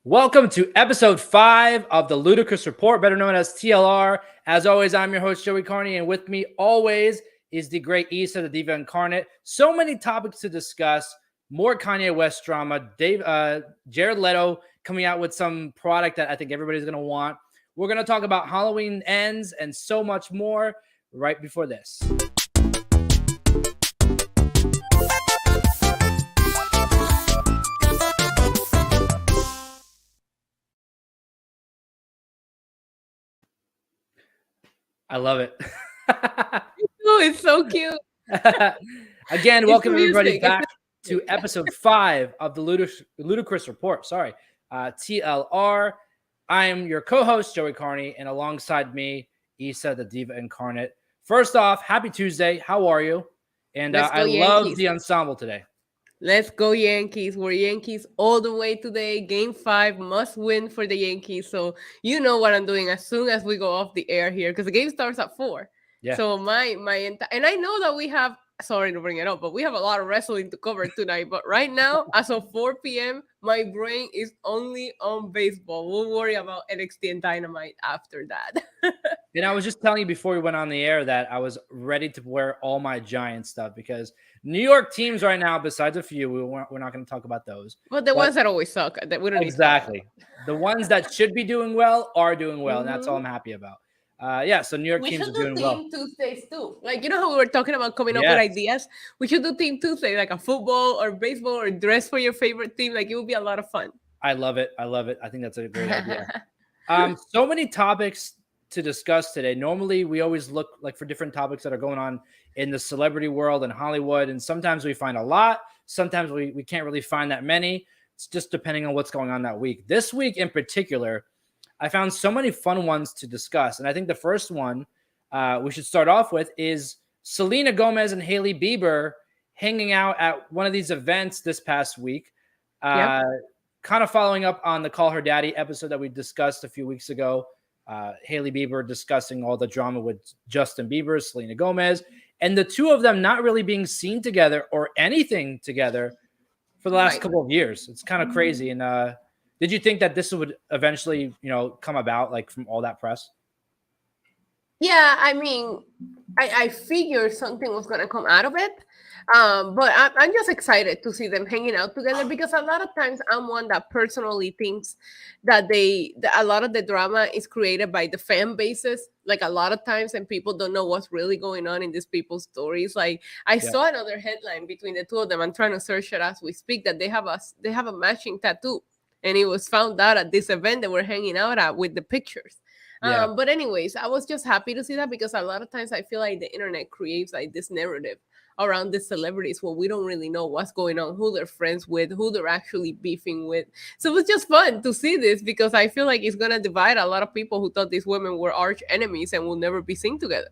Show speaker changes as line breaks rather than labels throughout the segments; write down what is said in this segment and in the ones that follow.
Welcome to episode 5 of the Ludicrous Report, better known as TLR. As always, I'm your host, Joey Karni, and with me always is the great Issa, the Diva Incarnate. So many topics to discuss, more Kanye West drama, Jared Leto coming out with some product that I think everybody's going to want. We're going to talk about Halloween ends and so much more right before this. I love it.
Oh, it's so cute.
Again, welcome everybody back to episode 5 of the Ludicrous Report. TLR. I am your co-host, Joey Karni, and alongside me, Issa, the Diva Incarnate. First off, happy Tuesday. How are you? And I love the ensemble today.
Let's go Yankees. We're Yankees all the way today. Game 5 must win for the Yankees. So you know what I'm doing as soon as we go off the air here, because the game starts at 4. Yeah. So and I know that we have, sorry to bring it up, but we have a lot of wrestling to cover tonight. But right now, as of 4 p.m., my brain is only on baseball. We'll worry about NXT and Dynamite after that.
And I was just telling you before we went on the air that I was ready to wear all my Giant stuff because New York teams right now, besides a few, we're not going to talk about those.
But the ones that always suck, that we don't
exactly. The ones that should be doing well are doing well, and that's all I'm happy about. So New York teams are doing well.
We should do Team Tuesdays too. Like, you know how we were talking about coming up with ideas? We should do Team Tuesday, like a football or baseball or dress for your favorite team. Like, it would be a lot of fun.
I love it. I think that's a great idea. So many topics to discuss today. Normally, we always look like for different topics that are going on in the celebrity world and Hollywood, and sometimes we find a lot. Sometimes we can't really find that many. It's just depending on what's going on that week. This week in particular, I found so many fun ones to discuss. And I think the first one we should start off with is Selena Gomez and Hailey Bieber hanging out at one of these events this past week. Kind of following up on the Call Her Daddy episode that we discussed a few weeks ago. Hailey Bieber discussing all the drama with Justin Bieber, Selena Gomez, and the two of them not really being seen together or anything together for the last couple of years. It's kind of crazy. And did you think that this would eventually, come about, like, from all that press?
Yeah, I mean, I figured something was going to come out of it. But I'm just excited to see them hanging out together, because a lot of times I'm one that personally thinks that a lot of the drama is created by the fan bases, like a lot of times, and people don't know what's really going on in these people's stories. Like, I saw another headline between the two of them. I'm trying to search it as we speak, that they have a matching tattoo. And it was found out at this event that we're hanging out at with the pictures. But anyways, I was just happy to see that, because a lot of times I feel like the internet creates like this narrative around the celebrities where we don't really know what's going on, who they're friends with, who they're actually beefing with. So it was just fun to see this, because I feel like it's going to divide a lot of people who thought these women were arch enemies and will never be seen together.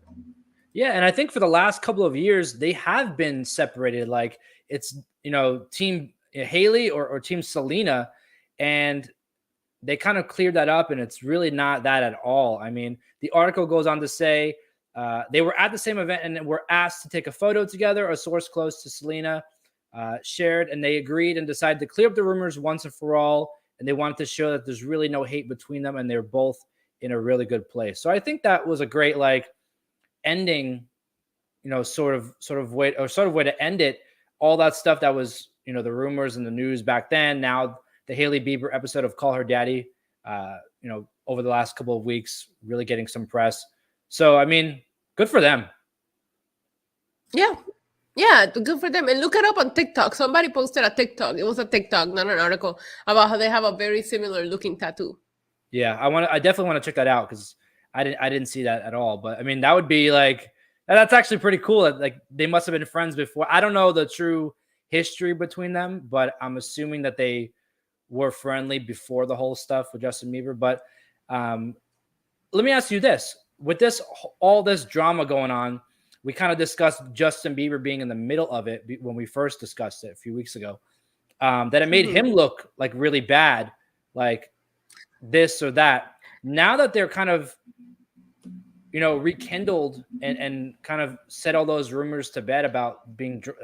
Yeah, and I think for the last couple of years, they have been separated. Like, it's, Team Hailey or Team Selena. And they kind of cleared that up, and it's really not that at all. I mean, the article goes on to say they were at the same event and were asked to take a photo together. A source close to Selena shared, and they agreed and decided to clear up the rumors once and for all. And they wanted to show that there's really no hate between them, and they're both in a really good place. So I think that was a great, like, ending, sort of way to end it. All that stuff that was, the rumors and the news back then. Now, the Hailey Bieber episode of Call Her Daddy, over the last couple of weeks, really getting some press. So, I mean, good for them.
Yeah, good for them. And look it up on TikTok. Somebody posted a TikTok. It was a TikTok, not an article, about how they have a very similar looking tattoo.
Yeah, I definitely want to check that out, because I didn't see that at all. But I mean, that would be like, that's actually pretty cool. Like, they must have been friends before. I don't know the true history between them, but I'm assuming that they were friendly before the whole stuff with Justin Bieber. But let me ask you this. With all this drama going on, we kind of discussed Justin Bieber being in the middle of it when we first discussed it a few weeks ago, that it made him look like really bad, like this or that. Now that they're kind of, rekindled and kind of set all those rumors to bed about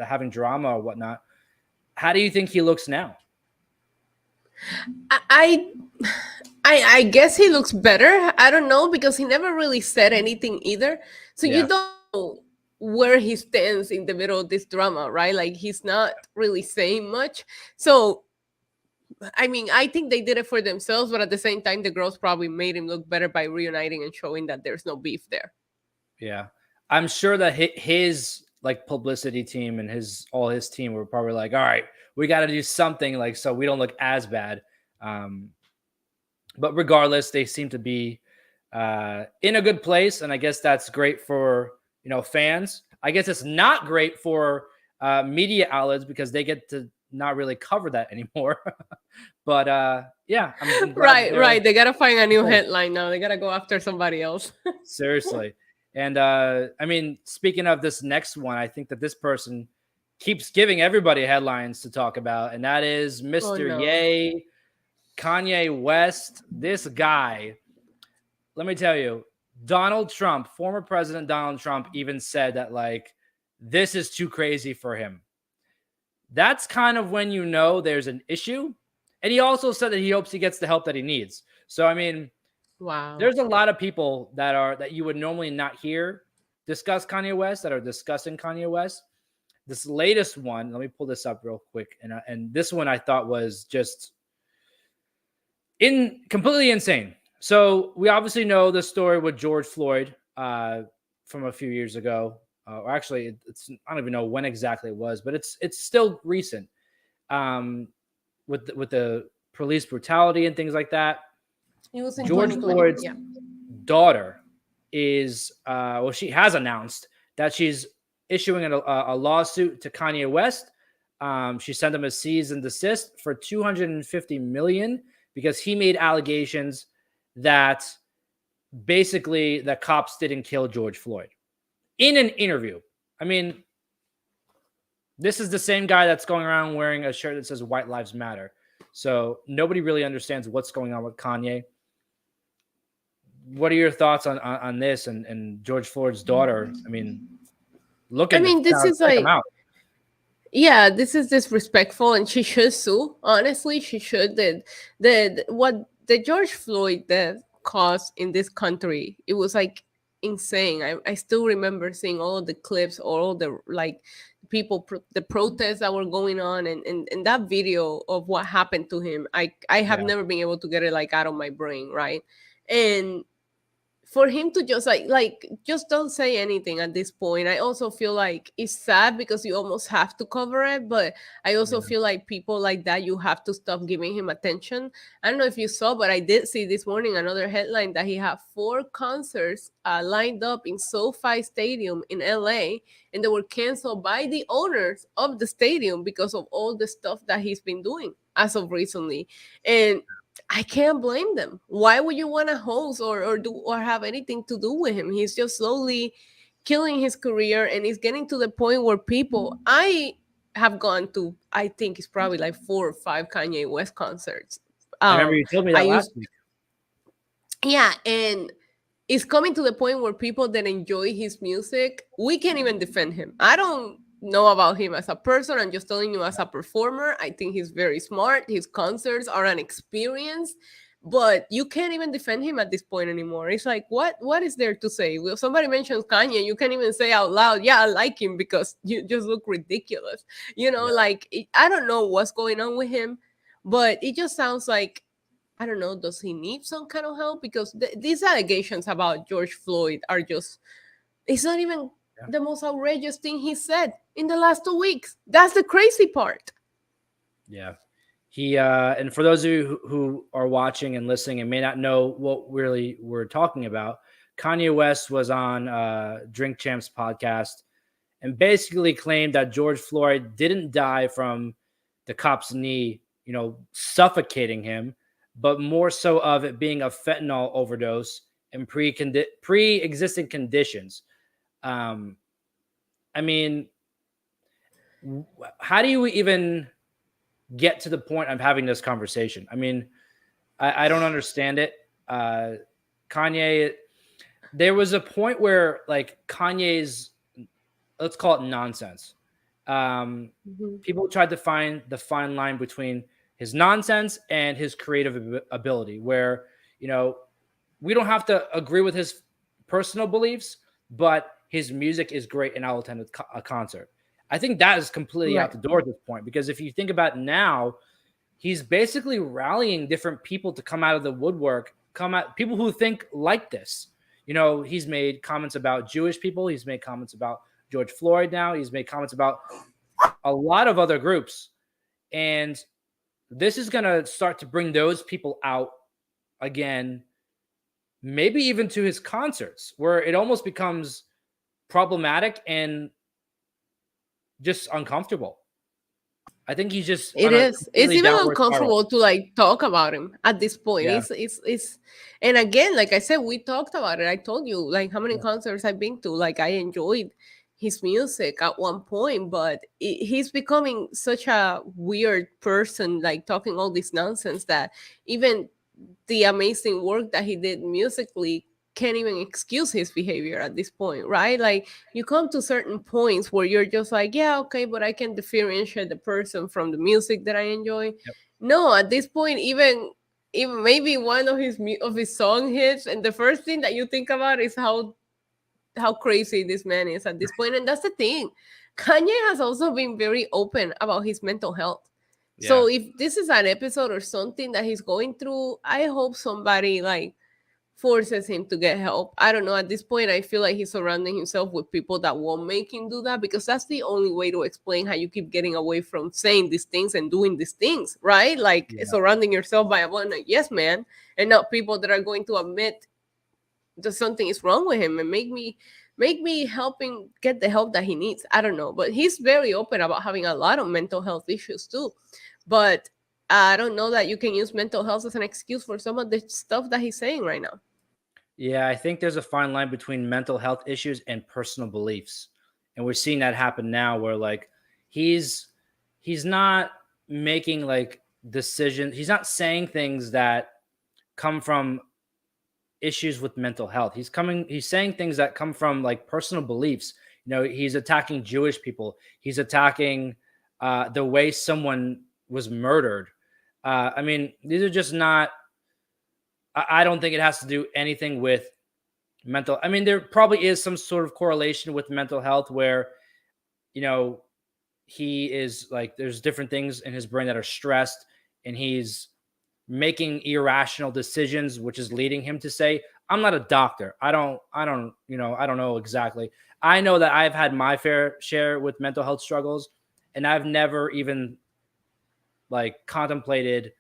having drama or whatnot, how do you think he looks now?
I I guess he looks better. I don't know because he never really said anything either. So you
Yeah.
don't know where he stands in the middle of this drama, right? Like he's not really saying much. So I mean, I think they did it for themselves, but at the same time, the girls probably made him look better by reuniting and showing that there's no beef there.
Yeah. I'm sure that his like publicity team and all his team were probably like, all right, we got to do something like so we don't look as bad. Um, but regardless, they seem to be in a good place, and I guess that's great for fans. I guess it's not great for media outlets because they get to not really cover that anymore. But yeah, I'm glad that
Right,
they're
right. They gotta find a new
okay.
headline now. They gotta go after somebody else.
Seriously. And I mean, speaking of this next one, I think that this person keeps giving everybody headlines to talk about, and that is
Oh
Mr.
no.
Ye, Kanye West. This guy, let me tell you, Donald Trump, former President Donald Trump, even said that, like, this is too crazy for him. That's kind of when you know there's an issue. And he also said that he hopes he gets the help that he needs. So, I mean,
Wow.
there's a lot of people that you would normally not hear discuss Kanye West that are discussing Kanye West. This latest one, let me pull this up real quick, and this one I thought was just completely insane. So we obviously know the story with George Floyd from a few years ago, or actually, I don't even know when exactly it was, but it's still recent um, with the police brutality and things like that.
It was in
George
2020.
Floyd's
Yeah.
daughter is she has announced that she's issuing a lawsuit to Kanye West. She sent him a cease and desist for $250 million because he made allegations that basically the cops didn't kill George Floyd in an interview. I mean, this is the same guy that's going around wearing a shirt that says "White Lives Matter." So nobody really understands what's going on with Kanye. What are your thoughts on this and George Floyd's daughter? I mean,
I
looking to
mean, this
kind of
is
check him
like,
out.
yeah, this is disrespectful, and she should sue. Honestly, she should. What the George Floyd death caused in this country, it was like insane. I still remember seeing all of the clips, all the like people, the protests that were going on, and that video of what happened to him. I have
Yeah,
never been able to get it like out of my brain, right? And for him to just just don't say anything at this point. I also feel like it's sad because you almost have to cover it, but I also
yeah,
feel like people like that, you have to stop giving him attention. I don't know if you saw, but I did see this morning another headline that he had four concerts lined up in SoFi Stadium in LA, and they were canceled by the owners of the stadium because of all the stuff that he's been doing as of recently. And I can't blame them. Why would you want to host or do or have anything to do with him? He's just slowly killing his career, and he's getting to the point where people I have gone to, I think it's probably like 4 or 5 Kanye West concerts.
I remember
Um
you told me
I
that last
used
week.
Yeah, and it's coming to the point where people that enjoy his music, we can't even defend him. I don't know about him as a person. I'm just telling you as a performer. I think he's very smart. His concerts are an experience, but you can't even defend him at this point anymore. It's like, what is there to say? Well, somebody mentions Kanye, you can't even say out loud, yeah, I like him, because you just look ridiculous.
Yeah,
I don't know what's going on with him, but it just sounds like, I don't know, does he need some kind of help? Because these allegations about George Floyd are just, it's not even
yeah,
the most outrageous thing he said in the last 2 weeks. That's the crazy part.
yeah. He and for those of you who are watching and listening and may not know what really we're talking about, Kanye West was on Drink Champs podcast and basically claimed that George Floyd didn't die from the cop's knee, suffocating him, but more so of it being a fentanyl overdose and pre-existing conditions. Um, I mean, how do you even get to the point of having this conversation? I mean, I don't understand it. Kanye, there was a point where like Kanye's, let's call it nonsense. Um,
Mhm.
People tried to find the fine line between his nonsense and his creative ability, where, we don't have to agree with his personal beliefs, but his music is great and I'll attend a concert. I think that is completely out
Right.
the door at this point, because if you think about it now, he's basically rallying different people to come out of the woodwork, people who think like this. He's made comments about Jewish people. He's made comments about George Floyd now. He's made comments about a lot of other groups. And this is going to start to bring those people out again, maybe even to his concerts, where it almost becomes problematic and just uncomfortable. I think he's just
It
on a
is. It's
completely
even
downward spiral.
uncomfortable to like talk about him at this point.
Yeah.
It's and again, like I said, we talked about it. I told you like how many
Yeah.
concerts I've been to. Like I enjoyed his music at one point, but he's becoming such a weird person, like talking all this nonsense that even the amazing work that he did musically can't even excuse his behavior at this point, right? Like you come to certain points where you're just like, yeah, okay, but I can differentiate the person from the music that I enjoy.
Yep.
No, at this point, even maybe one of his song hits, and the first thing that you think about is how crazy this man is at this point. And that's the thing. Kanye has also been very open about his mental health.
Yeah.
So if this is an episode or something that he's going through, I hope somebody like forces him to get help. I don't know. At this point, I feel like he's surrounding himself with people that won't make him do that, because that's the only way to explain how you keep getting away from saying these things and doing these things, right? Like
Yeah.
surrounding yourself by a one yes man, and not people that are going to admit that something is wrong with him and make me help him get the help that he needs. I don't know, but he's very open about having a lot of mental health issues too. But I don't know that you can use mental health as an excuse for some of the stuff that he's saying right now.
Yeah, I think there's a fine line between mental health issues and personal beliefs. And we're seeing that happen now, where like he's not making like decisions. He's not saying things that come from issues with mental health. He's saying things that come from like personal beliefs. He's attacking Jewish people. He's attacking the way someone was murdered. I mean, these are just not, I don't think it has to do anything with mental. I mean, there probably is some sort of correlation with mental health where, he is like, there's different things in his brain that are stressed and he's making irrational decisions, which is leading him to say, I'm not a doctor. I don't know exactly. I know that I've had my fair share with mental health struggles, and I've never even like contemplated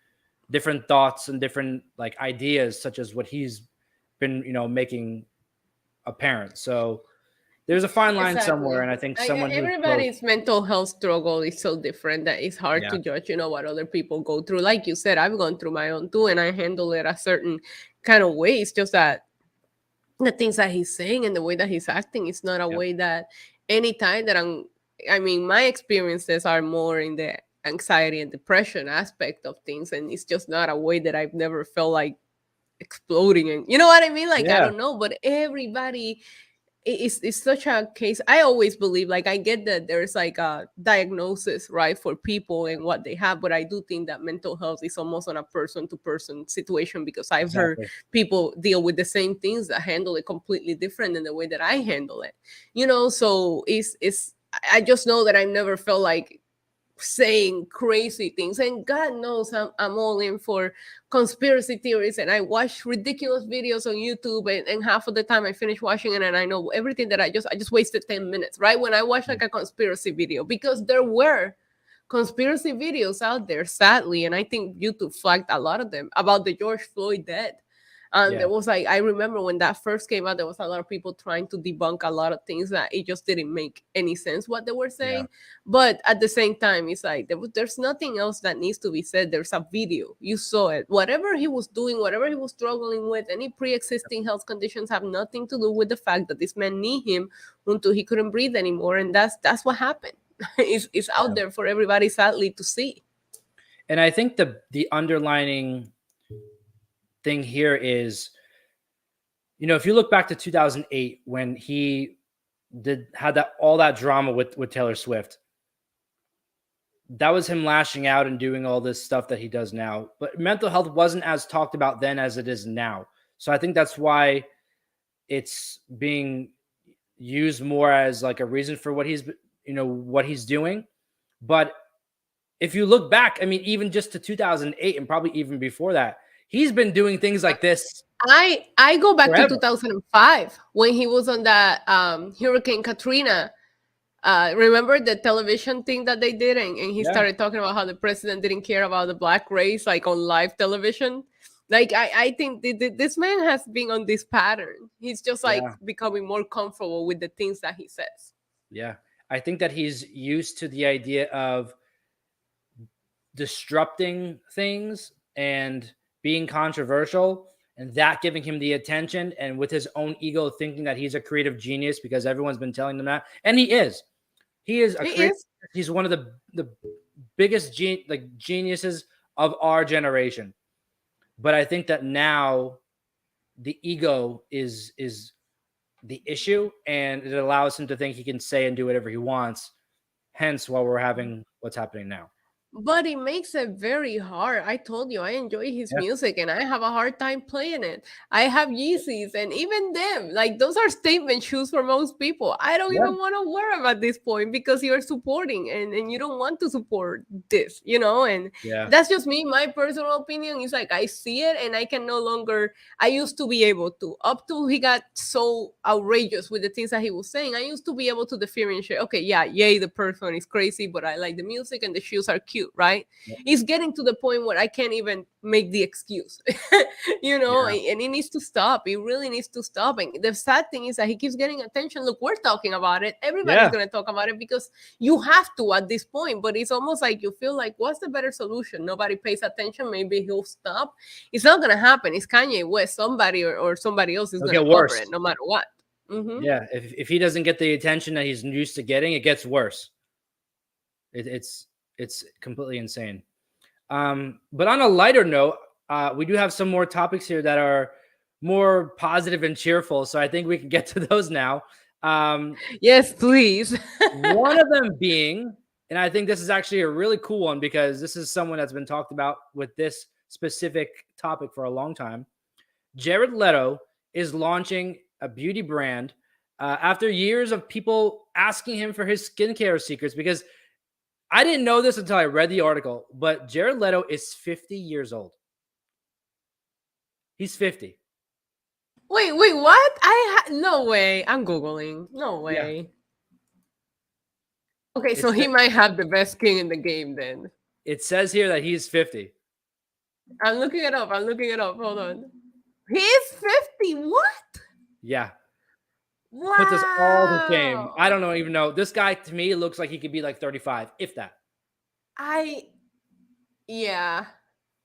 different thoughts and different like ideas, such as what he's been, making apparent. So there's a fine line somewhere.
Exactly.
And I think someone who's close.
Everybody's mental health struggle is so different that it's hard
Yeah.
to judge, what other people go through. Like you said, I've gone through my own too, and I handle it a certain kind of way. It's just that the things that he's saying and the way that he's acting is not a
Yep.
way that anytime that I mean, my experiences are more in the anxiety and depression aspect of things, and it's just not a way that I've never felt like exploding. And you know what I mean? Like, I
Yeah.
don't know, but everybody it's such a case. I always believe, like, I get that there's like a diagnosis, right, for people and what they have, but I do think that mental health is almost on a person to person situation, because I've heard
Exactly.
people deal with the same things that handle it completely different than the way that I handle it, so it's I just know that I've never felt like saying crazy things, and God knows I'm all in for conspiracy theories, and I watch ridiculous videos on YouTube, and half of the time I finish watching it and I know everything that I just wasted 10 minutes, right, when I watch like a conspiracy video, because there were conspiracy videos out there, sadly, and I think YouTube flagged a lot of them about the George Floyd death. And
Yeah.
there was like, I remember when that first came out, there was a lot of people trying to debunk a lot of things that it just didn't make any sense what they were
Yeah.
saying. But at the same time, it's like there's nothing else that needs to be said. There's a video, you saw it. Whatever he was doing, whatever he was struggling with, any pre-existing health conditions have nothing to do with the fact that this man need him until he couldn't breathe anymore, and that's what happened. It's out there for everybody, sadly, to see.
And I think the underlining thing here is, if you look back to 2008 when he had all that drama with Taylor Swift, that was him lashing out and doing all this stuff that he does now. But mental health wasn't as talked about then as it is now. So I think that's why it's being used more as like a reason for what he's doing. But if you look back, I mean, even just to 2008 and probably even before that, he's been doing things like this
I go back to
forever.
2005 when he was on that Hurricane Katrina. Remember the television thing that they did, and he
Yeah,
started talking about how the president didn't care about the black race, like on live television. Like I think this man has been on this pattern. He's just like
yeah,
becoming more comfortable with the things that he says.
yeah. I think that he's used to the idea of disrupting things and being controversial, and that giving him the attention, and with his own ego thinking that he's a creative genius because everyone's been telling him that, and he is. He is a
He
creative.
is.
He's one of the biggest geniuses of our generation. But I think that now the ego is the issue, and it allows him to think he can say and do whatever he wants. Hence, why we're having what's happening now.
But it makes it very hard. I told you I enjoy his
Yeah,
music and I have a hard time playing it. I have Yeezys and even them, like those are statement shoes for most people. I don't
yeah,
even want to wear them at this point because you're supporting and you don't want to support this, you know? And
yeah,
that's just me. My personal opinion is like I see it and I can no longer, I used to be able to, up till he got so outrageous with the things that he was saying, I used to be able to differentiate, okay, yeah, yay, the person is crazy, but I like the music and the shoes are cute, right?
yeah,
It's getting to the point where I can't even make the excuse, you know,
yeah,
and it needs to stop. It really needs to stop. And the sad thing is that he keeps getting attention. Look, we're talking about it. Everybody's
yeah.
going to talk about it because you have to at this point. But it's almost like you feel like, what's the better solution? Nobody pays attention. Maybe he'll stop. It's not going to happen. It's Kanye West. Somebody or somebody else is
It'll
going to
get
cover it
worse.
no matter what.
Yeah, if he doesn't get the attention that he's used to getting, it gets worse. It's completely insane. But on a lighter note, we do have some more topics here that are more positive and cheerful. So I think we can get to those now.
Yes, please.
One of them being, and I think this is actually a really cool one because this is someone that's been talked about with this specific topic for a long time. Jared Leto is launching a beauty brand after years of people asking him for his skincare secrets, because I didn't know this until I read the article, but Jared Leto is 50 years old. He's 50.
Wait, what? No way. I'm Googling. No
Yeah.
way. Okay, so
It's
he might have the best skin in the game then.
it says here that he's 50.
I'm looking it up. Hold on. He's 50. What?
Yeah. Puts us all to shame. I
Wow.
don't know even know. This guy to me looks like he could be like 35, if that.
I yeah.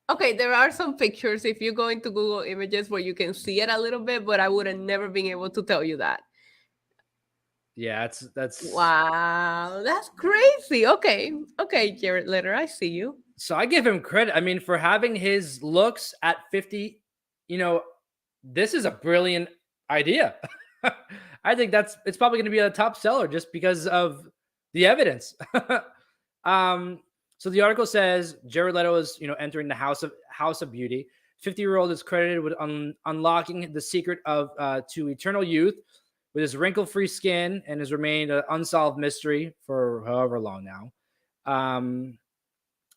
Okay, there are some pictures if you go into Google Images where you can see it a little bit, but I would have never been able to tell you that.
Yeah, that's
Wow, that's crazy. Okay. Okay, Jared Letter, I see you.
so I give him credit. I mean, for having his looks at 50, you know, this is a brilliant idea. I think it's probably going to be a top seller just because of the evidence. um, so the article says Jared Leto is, entering the House of Beauty. 50-year-old is credited with unlocking the secret of to eternal youth with his wrinkle-free skin, and has remained an unsolved mystery for however long now.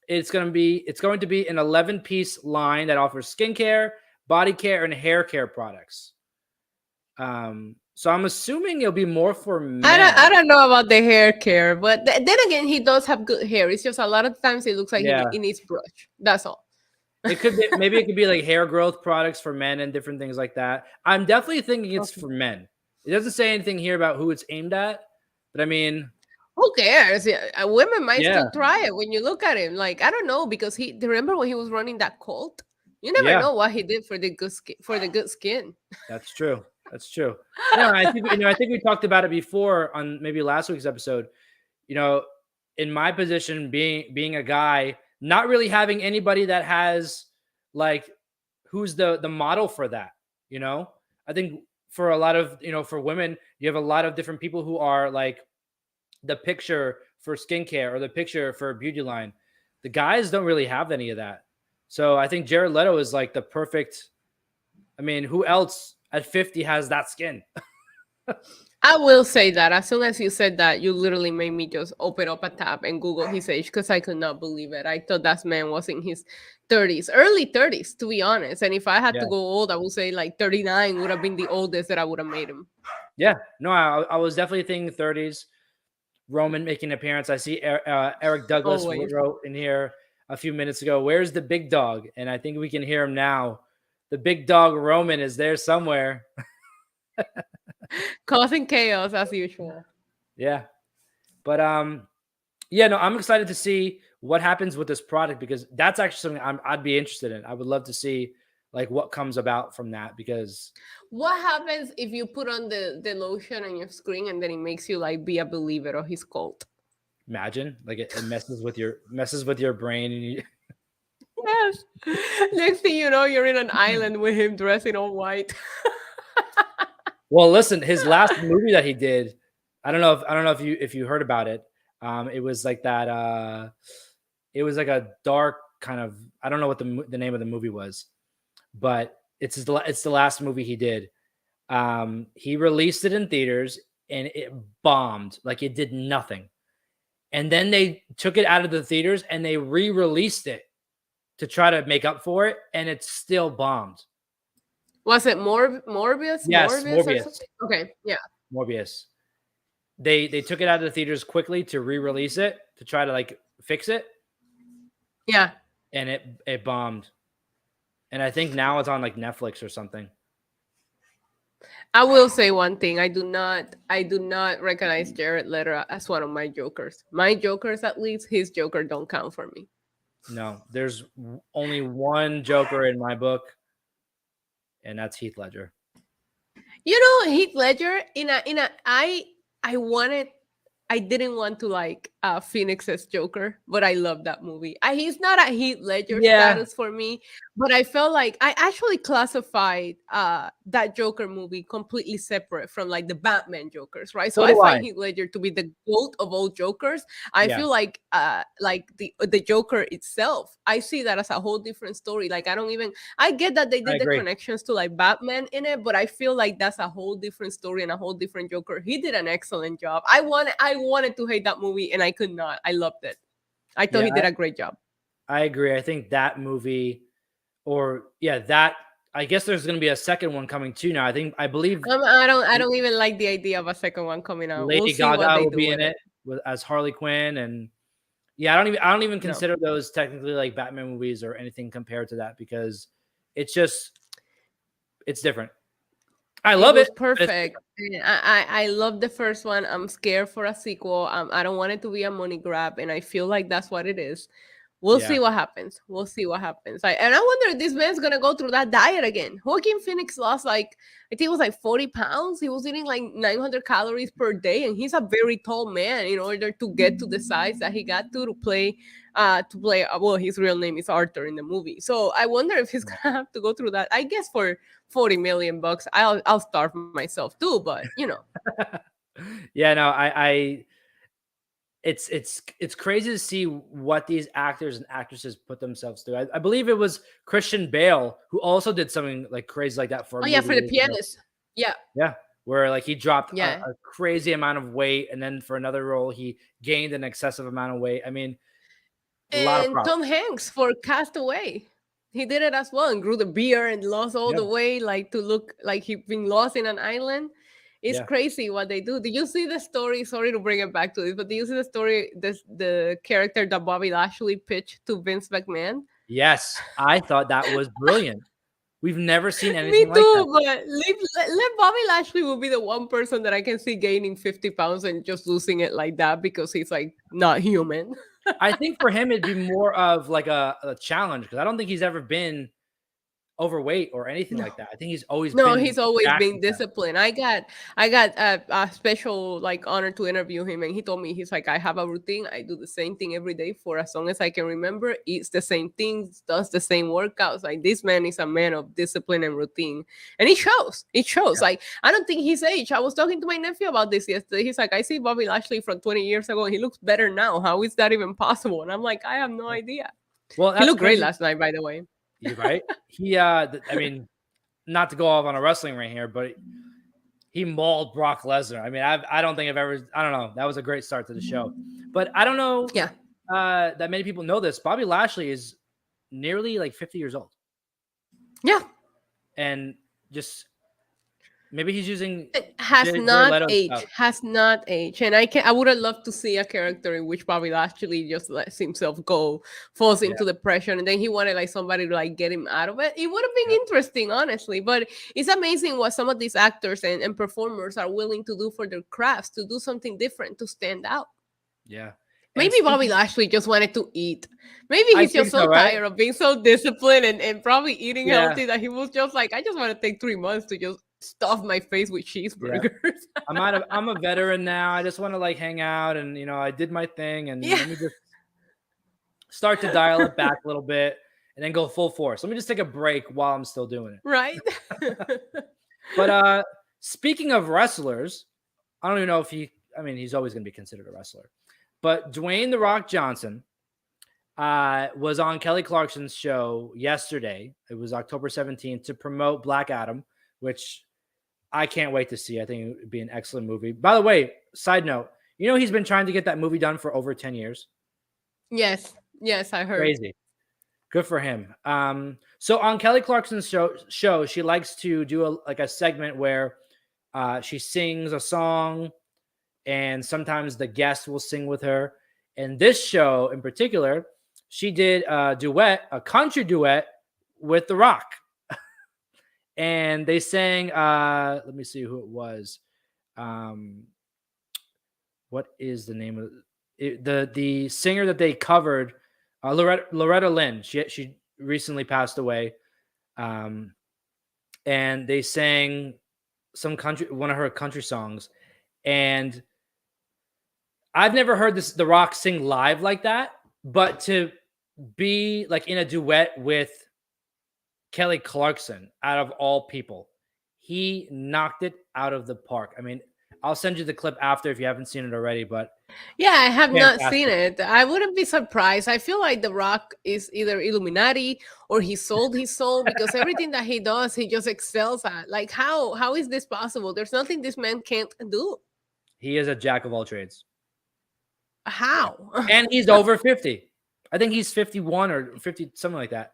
It's going to be an 11-piece line that offers skincare, body care, and hair care products. So I'm assuming it'll be more for men.
I don't know about the hair care, but then again, he does have good hair. It's just a lot of times it looks like
Yeah,
he needs brush. That's all.
it could be, maybe it could be like hair growth products for men and different things like that. I'm definitely thinking it's
Okay.
for men. It doesn't say anything here about who it's aimed at, but I mean,
Who cares? Yeah, women might
yeah,
still try it when you look at him. Like I don't know because he remember when he was running that cult. You never
yeah,
know what he did for the good skin. For the good skin.
that's true. That's true. No, I think we talked about it before on maybe last week's episode. You know, in my position, being a guy, not really having anybody that has like who's the model for that. I think for a lot of for women, you have a lot of different people who are like the picture for skincare or the picture for a beauty line. The guys don't really have any of that. So I think Jared Leto is like the perfect. I mean, who else at 50 has that skin?
I will say that as soon as you said that, you literally made me just open up a tab and Google his age because I could not believe it. I thought that man was in his 30s, early 30s, to be honest. And if I had
Yeah.
to go old, I would say like 39 would have been the oldest that I would have made him.
Yeah. No, I was definitely thinking 30s. Roman making an appearance. I see Eric Douglas wrote in here a few minutes ago, "Where's the big dog?" And I think we can hear him now. The big dog Roman is there somewhere.
Causing chaos as usual.
Yeah. But yeah, no, I'm excited to see what happens with this product because that's actually something I'd be interested in. I would love to see like what comes about from that because
what happens if you put on the lotion on your screen and then it makes you like be a believer of his cult?
Imagine like it messes with your brain and you
Yes. Next thing you know, you're in an island with him dressing all white.
Well, listen, his last movie that he did, I don't know if you heard about it. It was like that. It was like a dark kind of. I don't know what the name of the movie was, but it's the last movie he did. He released it in theaters and it bombed. Like it did nothing. And then they took it out of the theaters and they re-released it to try to make up for it, and it still bombed.
Was it Morbius?
Yes, Morbius.
Okay, yeah.
Morbius. They took it out of the theaters quickly to re-release it to try to like fix it.
Yeah.
And it bombed. And I think now it's on like Netflix or something.
I will say one thing. I do not recognize Jared Leto as one of my Jokers. My Jokers, at least, his Joker don't count for me.
No, there's only one Joker in my book, and that's Heath Ledger.
You know, Heath Ledger I didn't want to like Phoenix's Joker, but I love that movie. He's not a Heath Ledger status for me, but I felt like I actually classified that Joker movie completely separate from like the Batman Jokers, right? So I find Heath Ledger to be the GOAT of all Jokers. I feel like the Joker itself, I see that as a whole different story. Like I get that they did the connections to like Batman in it, but I feel like that's a whole different story and a whole different Joker. He did an excellent job. I wanted to hate that movie and I could not. I loved it. I thought he did a great job.
I agree. I think that movie, I guess there's going to be a second one coming too now. I believe.
I don't even like the idea of a second one coming out.
Lady Gaga will be in it as Harley Quinn, and I don't even consider those technically like Batman movies or anything compared to that because it's different. I love it.
Perfect. I love the first one. I'm scared for a sequel. I don't want it to be a money grab, and I feel like that's what it is. We'll see what happens. We'll see what happens. And I wonder if this man's gonna go through that diet again. Joaquin Phoenix lost I think it was like 40 pounds. He was eating like 900 calories per day, and he's a very tall man. In order to get to the size that he got to play. Well, his real name is Arthur in the movie. So I wonder if he's gonna have to go through that. I guess for $40 million, I'll starve myself too. But
It's crazy to see what these actors and actresses put themselves through. I believe it was Christian Bale who also did something like crazy like that for
for The Pianist.
Yeah, where like he dropped a crazy amount of weight, and then for another role he gained an excessive amount of weight. I mean,
and Tom Hanks for Castaway. He did it as well and grew the beard and lost all the weight, like to look like he'd been lost in an island. It's crazy what they do. Did you see the story? Sorry to bring it back to this, but did you see the story? The character that Bobby Lashley pitched to Vince McMahon?
Yes, I thought that was brilliant. We've never seen anything like that.
But let Bobby Lashley will be the one person that I can see gaining 50 pounds and just losing it like that because he's like not human.
I think for him it'd be more of like a challenge because I don't think he's ever been overweight or anything
No.
like that. I think he's always
No,
been
he's always
jacked
been
like that.
disciplined. I got a special like honor to interview him, and he told me he's like, I have a routine. I do the same thing every day for as long as I can remember. Eats the same things, does the same workouts. Like this man is a man of discipline and routine, and it shows. It shows.
Yeah.
Like I don't think his age. I was talking to my nephew about this yesterday. He's like, I see Bobby Lashley from 20 years ago, and he looks better now. How is that even possible? And I'm like, I have no idea.
Well,
He
that's
looked great
crazy.
last night, by the way.
You're right. He, I mean, not to go off on a wrestling ring here, but he mauled Brock Lesnar. I mean, I don't think I've ever. I don't know. That was a great start to the show, but I don't know.
Yeah.
That many people know this. Bobby Lashley is nearly like 50 years old.
Yeah.
And just maybe he's using
It has
Jared
not
Leto's
aged.
stuff.
Has not aged. And I would have loved to see a character in which Bobby Lashley just lets himself go, falls into depression, and then he wanted like somebody to like get him out of it. It would have been interesting, honestly. But it's amazing what some of these actors and performers are willing to do for their crafts, to do something different, to stand out.
Yeah.
Maybe Bobby Lashley just wanted to eat. Maybe he's just so tired of being so disciplined and probably eating healthy that he was just like, I just want to take 3 months to just stuff my face with cheeseburgers.
Yeah. I'm a veteran now. I just want to like hang out, and I did my thing, and let me just start to dial it back a little bit and then go full force. Let me just take a break while I'm still doing it.
Right.
But speaking of wrestlers, I don't even know if he's always going to be considered a wrestler. But Dwayne "The Rock" Johnson was on Kelly Clarkson's show yesterday. It was October 17th to promote Black Adam, which I can't wait to see. I think it would be an excellent movie. By the way, side note, he's been trying to get that movie done for over 10 years.
Yes, I heard.
Crazy. Good for him. So on Kelly Clarkson's show, she likes to do a segment where she sings a song, and sometimes the guest will sing with her. And this show in particular, she did a country duet with The Rock. And they sang, let me see who it was. What is the name of it? The singer that they covered, Loretta Lynn. She recently passed away. And they sang one of her country songs. And I've never heard The Rock sing live like that, but to be like in a duet with Kelly Clarkson, out of all people, he knocked it out of the park. I mean, I'll send you the clip after if you haven't seen it already, but
yeah, I have not seen it. I wouldn't be surprised. I feel like The Rock is either Illuminati or he sold his soul, because everything that he does, he just excels at. Like, how is this possible? There's nothing this man can't do.
He is a jack of all trades.
How?
And he's over 50. I think he's 51 or 50, something like that.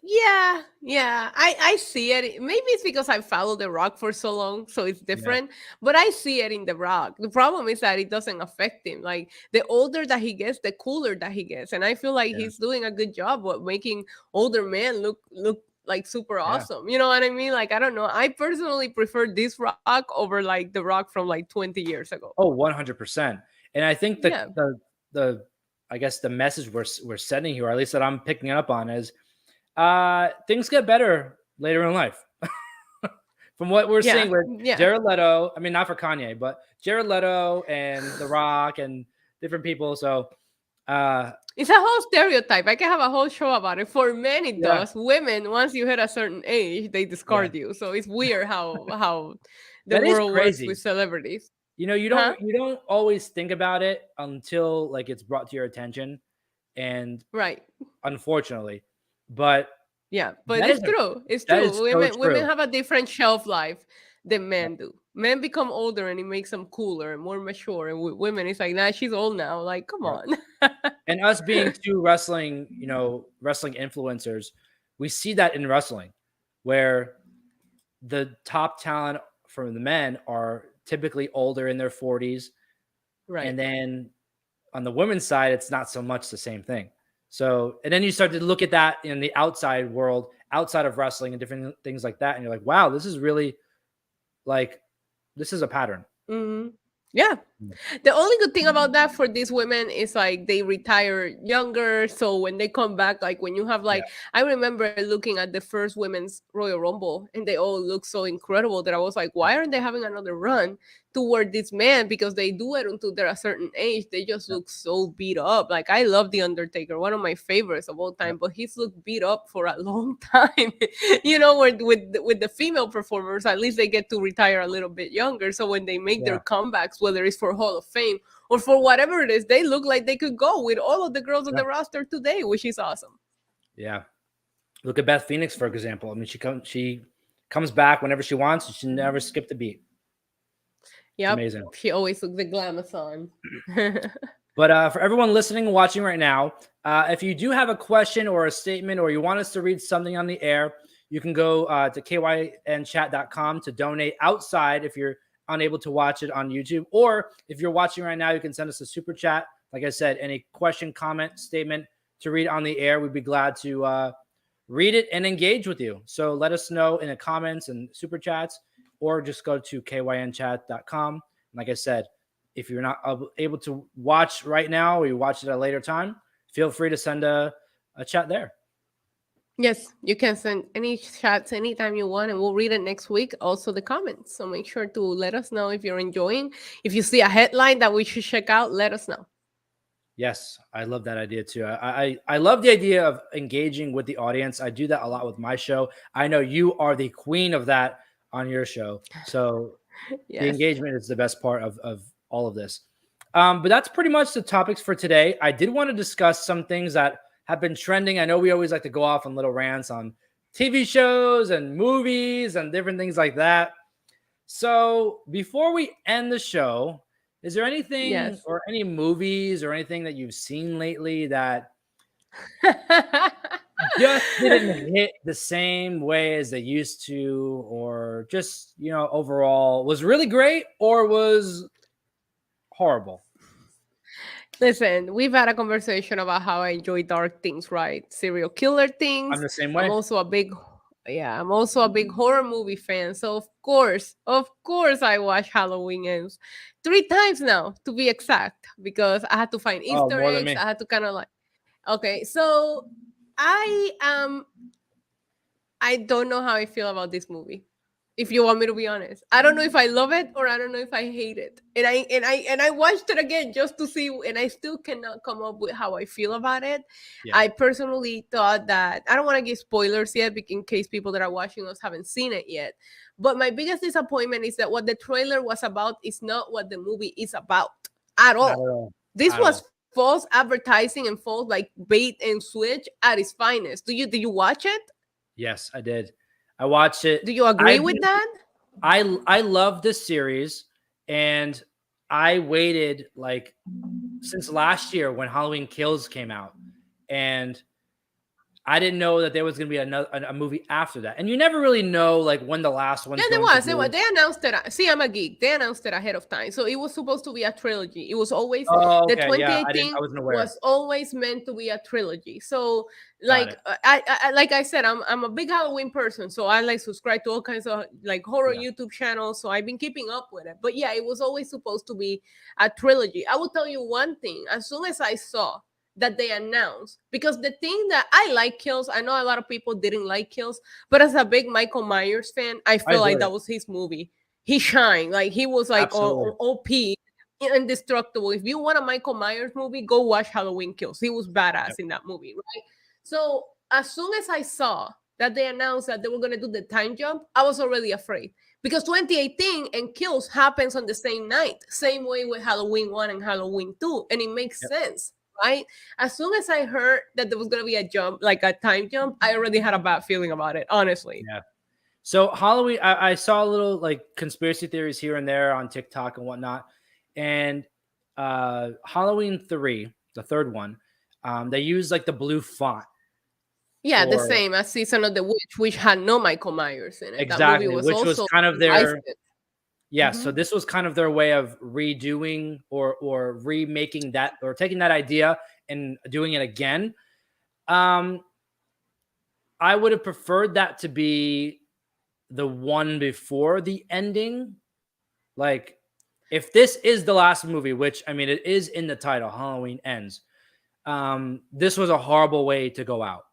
Yeah. I see it. Maybe it's because I followed The Rock for so long, so it's different. Yeah. But I see it in The Rock. The problem is that it doesn't affect him. Like, the older that he gets, the cooler that he gets. And I feel like he's doing a good job of making older men look like super awesome. You know what I mean? Like, I don't know. I personally prefer this Rock over like The Rock from like 20 years ago.
Oh, 100%. And I think the I guess the message we're sending here, or at least that I'm picking up on, is things get better later in life. From what we're seeing with Jared Leto, I mean, not for Kanye, but Jared Leto and The Rock and different people. So
it's a whole stereotype. I can have a whole show about it. For men, it does. Women, once you hit a certain age, they discard you. So it's weird how the world works with celebrities.
You don't always think about it until like it's brought to your attention, and unfortunately, but
it's true. It's true. Women have a different shelf life than men do. Men become older and it makes them cooler and more mature, and with women it's like, nah, she's old now. Like, come on.
And us being two wrestling influencers, we see that in wrestling, where the top talent from the men are typically older, in their 40s. Right. And then on the women's side, it's not so much the same thing. So, and then you start to look at that in the outside world, outside of wrestling and different things like that. And you're like, wow, this is really this is a pattern.
Mm-hmm. Yeah.
Mm.
The only good thing about that for these women is like they retire younger. So when they come back, like when you have
Yeah,
like, I remember looking at the first women's Royal Rumble and they all look so incredible that I was like, why aren't they having another run toward this man? Because they do it until they're a certain age. They just
yeah,
look so beat up. Like I love The Undertaker, one of my favorites of all
yeah,
time, but he's looked beat up for a long time. Where with the female performers, at least they get to retire a little bit younger. So when they make their
yeah,
comebacks, whether it's for Hall of Fame or for whatever it is, they look like they could go with all of the girls on
yeah.
the roster today, which is awesome.
Yeah. Look at Beth Phoenix, for example. I mean, she comes back whenever she wants. She never skipped a beat. It's
Yep.
amazing.
She always looks the glamorous on.
But for everyone listening and watching right now, if you do have a question or a statement or you want us to read something on the air, you can go to kynchat.com to donate outside if you're unable to watch it on YouTube. Or if you're watching right now, you can send us a super chat. Like I said, any question, comment, statement to read on the air, we'd be glad to read it and engage with you. So let us know in the comments and super chats, or just go to kynchat.com. Like I said, if you're not able to watch right now or you watch it at a later time, feel free to send a chat there.
Yes, you can send any chats anytime you want, and we'll read it next week. Also, the comments. So make sure to let us know if you're enjoying. If you see a headline that we should check out, let us know.
Yes, I love that idea too. I love the idea of engaging with the audience. I do that a lot with my show. I know you are the queen of that on your show. So the
Yes.
engagement is the best part of all of this. But that's pretty much the topics for today. I did want to discuss some things that have been trending. I know we always like to go off on little rants on TV shows and movies and different things like that. So before we end the show, is there anything
Yes.
or any movies or anything that you've seen lately that just didn't hit the same way as they used to, or just, overall was really great or was horrible?
Listen, we've had a conversation about how I enjoy dark things, right? Serial killer
I'm
things.
the same
I'm
way.
also a big yeah, I'm also a big horror movie fan. So of course I watch Halloween ends 3 times now to be exact, because I had to find
Oh,
Easter
more than
eggs.
me.
I had to kind of like okay, so I I don't know how I feel about this movie. If you want me to be honest, I don't know if I love it or I don't know if I hate it. And I watched it again just to see, and I still cannot come up with how I feel about it.
Yeah.
I personally thought that I don't want to give spoilers yet, in case people that are watching us haven't seen it yet. But my biggest disappointment is that what the trailer was about is not what the movie is about at
Not at
all.
all.
This
At
was
all.
false advertising and false like bait and switch at its finest. Do you watch it?
Yes, I did. I watched it.
Do you agree
I've
with
been
that?
I love this series, and I waited like since last year when Halloween Kills came out, and I didn't know that there was going to be a movie after that. And you never really know like when the last
Yeah,
one's
there
going to
was. There was.
be.
They announced it. See, I'm a geek. They announced it ahead of time, so it was supposed to be a trilogy. It was always
Oh,
the
okay. Yeah, I
2018
wasn't aware.
was always meant to be a trilogy. So,
Got
like
it.
like I said, I'm a big Halloween person, so I like subscribe to all kinds of like horror
Yeah.
YouTube channels. So I've been keeping up with it. But yeah, it was always supposed to be a trilogy. I will tell you one thing: as soon as I saw that they announced, because the thing that I like Kills, I know a lot of people didn't like Kills, but as a big Michael Myers fan, I
I
feel like
adored
that
it.
was his movie. He shined. Like he was like
Absolutely.
OP, indestructible. If you want a Michael Myers movie, go watch Halloween Kills. He was badass
Yep.
in that movie, right? So as soon as I saw that they announced that they were gonna do the time jump, I was already afraid. Because 2018 and Kills happens on the same night, same way with Halloween 1 and Halloween 2, and it makes
Yep.
sense, right? As soon as I heard that there was gonna be a jump, like a time jump, I already had a bad feeling about it, honestly.
Yeah. So Halloween, I saw a little like conspiracy theories here and there on TikTok and whatnot, and Halloween 3, the third one, they use like the blue font
Yeah, the
for
same as Season of the Witch, which had no Michael Myers in it. That movie
exactly,
was
which was
also
kind of their
licensed.
yeah. So
Mhm.
this was kind of their way of redoing or remaking that or taking that idea and doing it again. Um, I would have preferred that to be the one before the ending, like if this is the last movie, which I mean, it is in the title, Halloween Ends. This was a horrible way to go out.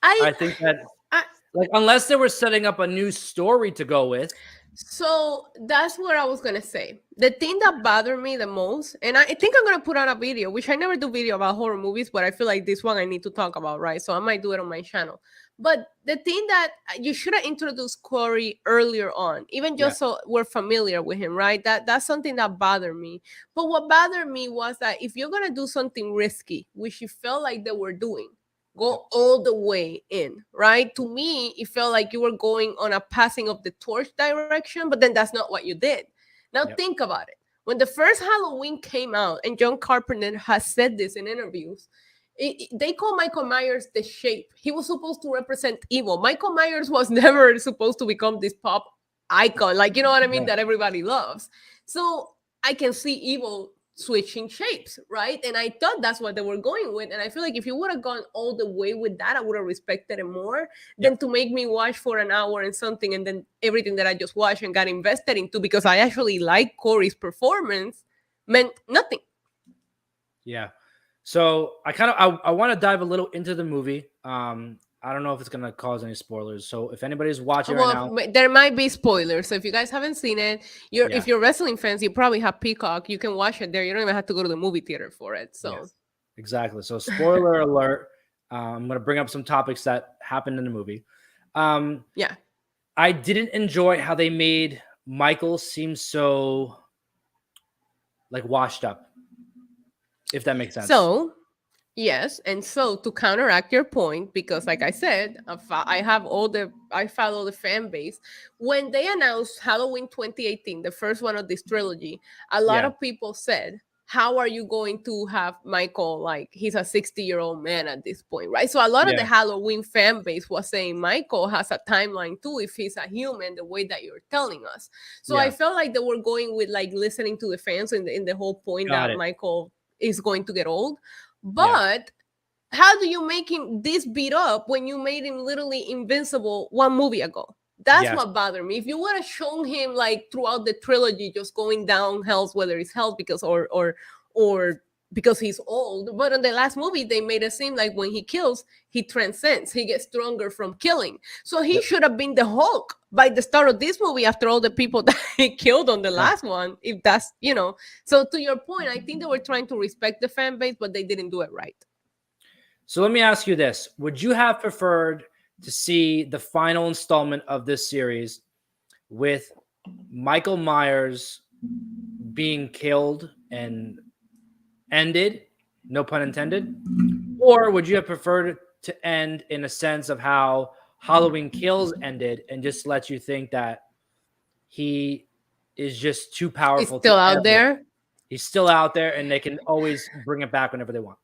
I,
I think that,
I
like, unless they were setting up a new story to go with.
So that's what I was gonna say. The thing that bothered me the most, and I think I'm gonna put out a video, which I never do video about horror movies, but I feel like this one I need to talk about, right? So I might do it on my channel. But the thing that you should have introduced Corey earlier on, even
Yeah.
just so we're familiar with him, right? That's something that bothered me. But what bothered me was that if you're gonna do something risky, which you felt like they were doing, go all the way in, right? To me, it felt like you were going on a passing of the torch direction, but then that's not what you did. Now
Yep.
think about it. When the first Halloween came out, and John Carpenter has said this in interviews, they call Michael Myers the shape. He was supposed to represent evil. Michael Myers was never supposed to become this pop icon, like, you know what I mean,
Yeah.
that everybody loves. So I can see evil switching shapes, right? And I thought that's what they were going with. And I feel like if you would have gone all the way with that, I would have respected it more than
Yep.
to make me watch for an hour and something, and then everything that I just watched and got invested into because I actually liked Corey's performance meant nothing.
Yeah. So I want to dive a little into the movie. I don't know if it's gonna cause any spoilers. So if anybody's watching right now,
Well, there might be spoilers. So if you guys haven't seen it,
yeah,
if you're wrestling fans, you probably have Peacock. You can watch it there. You don't even have to go to the movie theater for it. So
yes, exactly. So spoiler alert. I'm gonna bring up some topics that happened in the movie.
yeah.
I didn't enjoy how they made Michael seem so like washed up, if that makes sense.
So yes, and so to counteract your point, because like I said, I follow the fan base. When they announced Halloween 2018, the first one of this trilogy, a lot
Yeah.
of people said, "How are you going to have Michael like he's a 60-year-old man at this point?" Right? So a lot of
Yeah.
the Halloween fan base was saying Michael has a timeline too if he's a human, the way that you're telling us. So I
Yeah.
felt like they were going with like listening to the fans in the whole point
Got
that
it.
Michael is going to get old.
Yeah.
But how do you make him this beat up when you made him literally invincible one movie ago? That's
Yes.
what bothered me. If you would have shown him like throughout the trilogy just going down hells, whether it's health because or because he's old. But in the last movie, they made it seem like when he kills, he transcends, he gets stronger from killing. So he
Yep.
should have been the Hulk by the start of this movie after all the people that he killed on the
Yeah.
last one. If that's, you know. So to your point, I think they were trying to respect the fan base, but they didn't do it right.
So let me ask you this. Would you have preferred to see the final installment of this series with Michael Myers being killed and ended, no pun intended? Or would you have preferred it to end in a sense of how Halloween Kills ended and just let you think that he is just too
It's
powerful
still
to
out
ever?
there.
He's still out there and they can always bring it back whenever they want.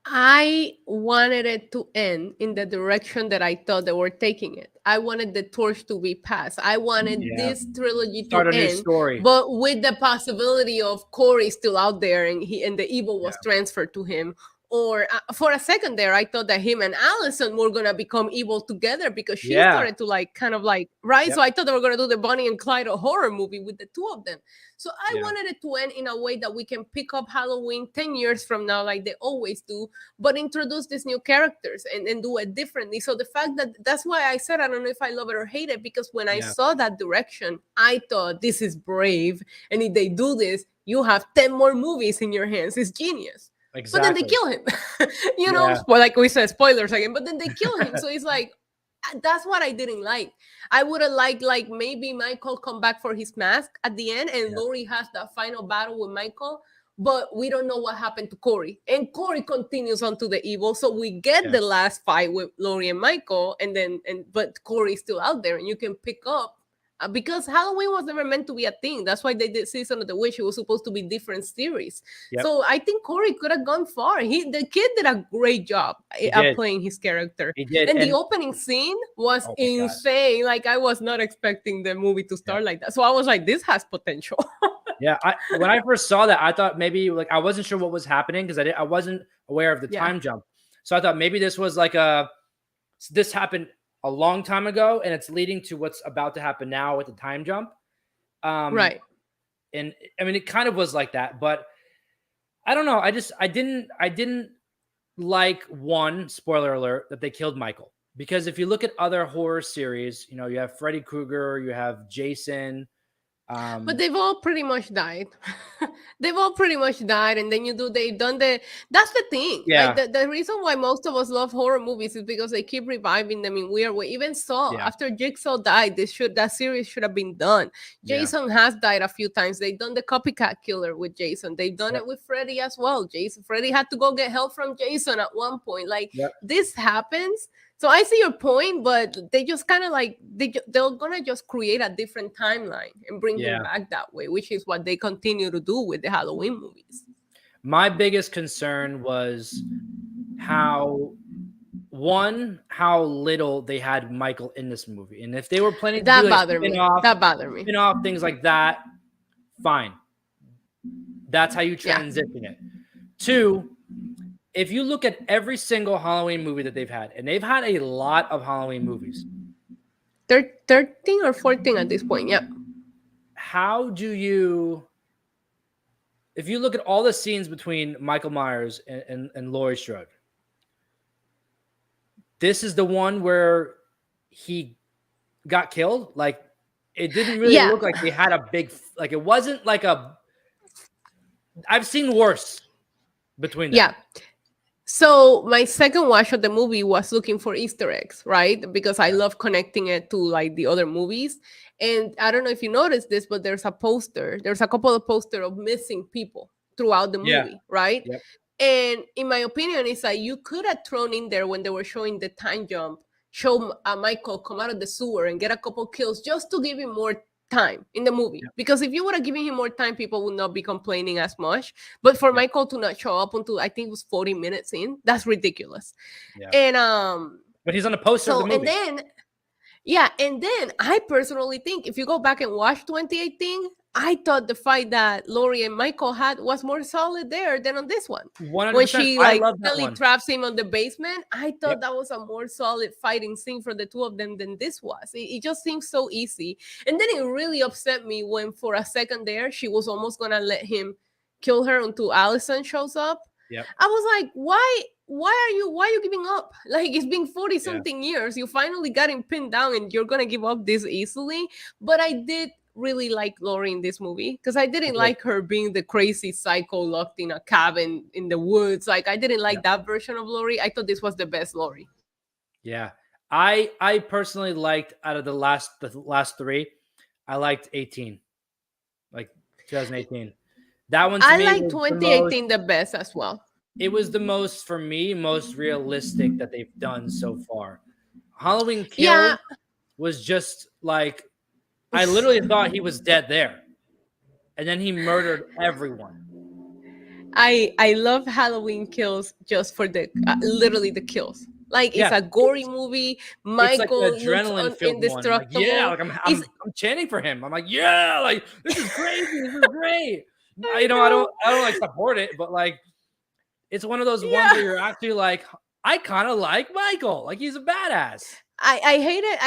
I wanted it to end in the direction that I thought they were taking it. I wanted the torch to be passed. I wanted
Yeah.
this trilogy to
Start a new
end,
story.
but with the possibility of Corey still out there and the evil was
Yeah.
transferred to him. Or for a second there, I thought that him and Allison were gonna become evil together because she
Yeah.
started to like kind of like right.
Yep.
So I thought they were gonna do the Bonnie and Clyde horror movie with the two of them. So I
Yeah.
wanted it to end in a way that we can pick up Halloween 10 years from now, like they always do, but introduce these new characters and do it differently. So the fact that that's why I said I don't know if I love it or hate it, because when I
Yeah.
saw that direction, I thought this is brave. And if they do this, you have 10 more movies in your hands. It's genius. But then they
Exactly.
kill him. You know,
Yeah.
well, like we said, spoilers again, but then they kill him. So it's like that's what I didn't like. I would have liked like maybe Michael come back for his mask at the end and
Yeah.
Laurie has that final battle with Michael, but we don't know what happened to Corey. And Corey continues on to the evil. So we get
Yeah.
the last fight with Laurie and Michael, but Corey's still out there and you can pick up because Halloween was never meant to be a thing. That's why they did Season of the Witch. It was supposed to be different series.
Yep.
So I think Corey could have gone far. The kid did a great job
He
at
did.
playing his character.
He did.
And the
And
opening scene was
oh my God.
insane. Like I was not expecting the movie to start like that. So I was like, this has potential.
Yeah, when I first saw that, I thought maybe like I wasn't sure what was happening because I wasn't aware of the
Yeah.
time jump. So I thought maybe this was like this happened a long time ago and it's leading to what's about to happen now with the time jump.
Right.
And I mean, it kind of was like that, but I don't know. I didn't like, one, spoiler alert, that they killed Michael. Because if you look at other horror series, you have Freddy Krueger, you have Jason.
But
Um,
they've all pretty much died. They've all pretty much died, and then they've done the. That's the thing. Like
yeah,
the reason why most of us love horror movies is because they keep reviving them in weird way. Even Saw,
yeah,
after Jigsaw died, that series should have been done.
yeah,
Jason has died a few times. They've done the copycat killer with Jason. They've done
yep,
it with Freddy as well. Freddy had to go get help from Jason at one point. Like
yep,
this happens. So I see your point, but they just kind of like they're gonna just create a different timeline and bring him
yeah.
back that way, which is what they continue to do with the Halloween movies.
My biggest concern was how how little they had Michael in this movie. And if they were planning to do
That
like
bothered me. That bothered me.
spin-off things like that, fine. That's how you
Yeah,
transition it. Two, if you look at every single Halloween movie that they've had, and they've had a lot of Halloween movies,
13 or 14 at this point. Yeah,
how do you, if you look at all the scenes between Michael Myers and Laurie Strode, this is the one where he got killed. Like, it didn't really
yeah,
look like they had a big, like, it wasn't like I've seen worse between them.
yeah. So my second watch of the movie was looking for Easter eggs, right? Because I love connecting it to like the other movies. And I don't know if you noticed this, but there's a poster. There's a couple of posters of missing people throughout the
Yeah.
movie, right?
Yep.
And in my opinion, it's like you could have thrown in there when they were showing the time jump, show Michael come out of the sewer and get a couple kills just to give him more time in the movie.
Yep.
Because if you would have given him more time, people would not be complaining as much. But for
Yep.
Michael to not show up until I think it was 40 minutes in, that's ridiculous.
Yeah.
And
But he's on the poster of the movie.
and then I personally think if you go back and watch 2018, I thought the fight that Laurie and Michael had was more solid there than on this one.
100%.
When she
I
like
love that
Kelly
one.
traps him on the basement, I thought
Yep.
that was a more solid fighting scene for the two of them than this was. It just seems so easy. And then it really upset me when for a second there she was almost gonna let him kill her until Allison shows up.
Yep.
I was like, why are you giving up? Like it's been 40 something years. You finally got him pinned down and you're gonna give up this easily. But I did really like Laurie in this movie because I didn't like her being the crazy psycho locked in a cabin in the woods. Like I didn't like that version of Laurie. I thought this was the best Laurie.
Yeah. I personally liked, out of the last three, I liked 18. Like 2018. That one to
I
me
like
was
2018 the best as well.
it was the most, for me, most realistic that they've done so far. Halloween Kill was just like, I literally thought he was dead there. And then he murdered everyone.
I love Halloween Kills just for the literally the kills. Like it's a gory movie. Michael
it's like the adrenaline filled
indestructible.
One. Like, I'm chanting for him. I'm like, yeah, like this is crazy. This is great. I don't like support it, but like it's one of those ones where you're actually like, I kind of like Michael. Like he's a badass.
I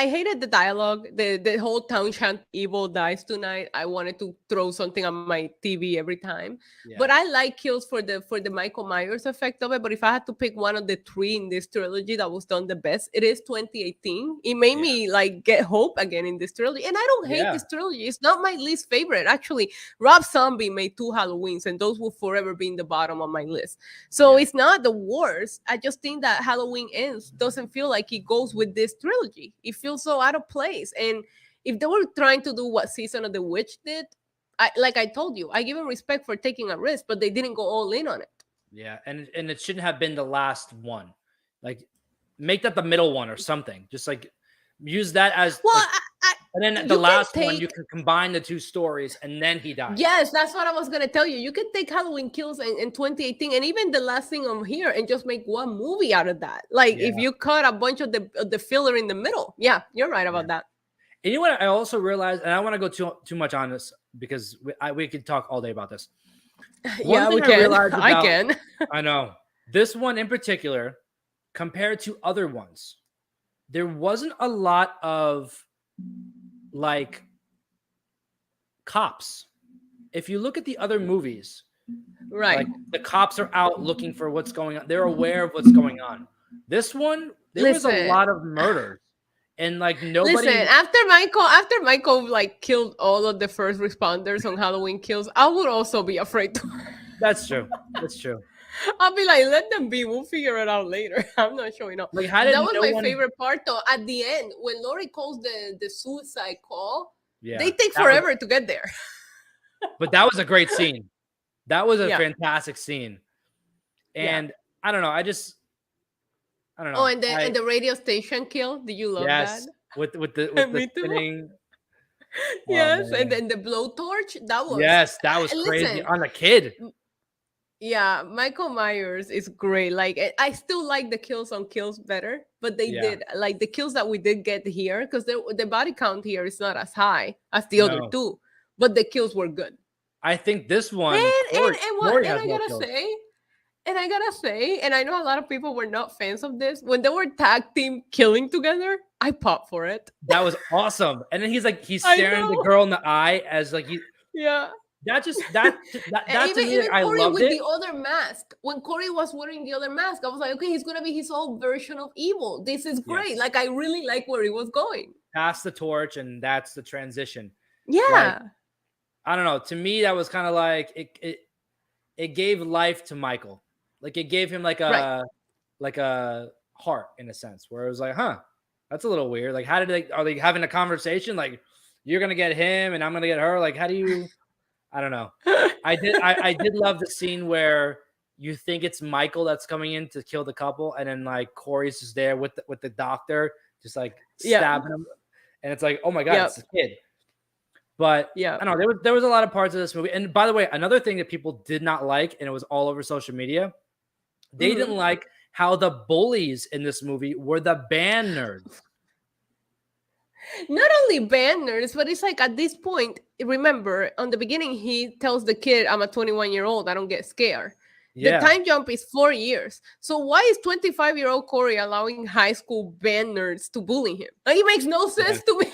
hated the dialogue. The whole town chant "Evil dies tonight." I wanted to throw something on my TV every time. Yeah. But I like kills for the Michael Myers effect of it. But if I had to pick one of the three in this trilogy that was done the best, it is 2018. It made me like get hope again in this trilogy. And I don't hate this trilogy. It's not my least favorite. Actually, Rob Zombie made 2 Halloweens, and those will forever be in the bottom of my list. So it's not the worst. I just think that Halloween Ends doesn't feel like it goes with this trilogy. It feels so out of place. And if they were trying to do what Season of the Witch did, like I told you, I give them respect for taking a risk, but they didn't go all in on it.
Yeah, and it shouldn't have been the last one. Like, make that the middle one or something. Just like use that as and then the last one you can combine the 2 stories, and then he dies.
Yes, that's what I was gonna tell you. You could take Halloween Kills in 2018, and even the last thing on here, and just make one movie out of that. Like if you cut a bunch of the filler in the middle. Yeah, you're right about that.
And you know what I also realized, and I want to go too much on this because we could talk all day about this.
Yeah, we can. I can.
I know this one in particular, compared to other ones, there wasn't a lot of like cops. if you look at the other movies,
Right.
like the cops are out looking for what's going on. They're aware of what's going on. This one, there was a
Listen.
lot of murders, and like nobody.
Listen, after Michael like killed all of the first responders on Halloween Kills, I would also be afraid to.
That's true. That's true.
I'll be like, let them be. We'll figure it out later. I'm not showing up.
Like, how did
That was
no
my
one?
favorite part, though. At the end, when Lori calls the suicide call,
Yeah,
they take
that was-
forever to get there.
but that was a great scene. That was a
Yeah.
fantastic scene, and I don't know. I don't know.
Oh, and the radio station kill. Did you love
yes,
that?
with the
Me too.
spinning.
Yes,
man.
and then the blowtorch. That was
Yes, that was crazy
Listen,
on the kid.
yeah, Michael Myers is great. Like I still like the kills on Kills better, but they
Yeah.
did like the kills that we did get here because the body count here is not as high as the other
No.
two, but the kills were good.
I think this one.
And
Corey has
I
more
gotta
kills.
say, and I know a lot of people were not fans of this when they were tag team killing together. I popped for it.
That was awesome. And then he's
I
staring the
know.
girl in the eye as like
Yeah.
that to
even
me, like, I
Corey
loved
with
it.
the other mask. When Corey was wearing the other mask, I was like, okay, he's gonna be his own version of evil. This is great.
Yes.
Like I really like where he was going.
Pass the torch, and that's the transition.
Yeah.
I don't know. To me, that was kind of like it gave life to Michael. Like it gave him like a heart in a sense, where it was like, huh, that's a little weird. Like, are they having a conversation? Like, you're gonna get him and I'm gonna get her. Like, how do you? I don't know. I did love the scene where you think it's Michael that's coming in to kill the couple, and then like Corey's just there with the doctor, just like stabbing him, and it's like, oh my god, it's a kid. But I don't know. There was a lot of parts of this movie. And by the way, another thing that people did not like, and it was all over social media, they didn't like how the bullies in this movie were the band nerds.
Not only band nerds, but it's like at this point, remember, on the beginning, he tells the kid, I'm a 21-year-old, I don't get scared.
Yeah.
The time jump is 4 years. So why is 25-year-old Corey allowing high school band nerds to bully him? Like, it makes no sense to me.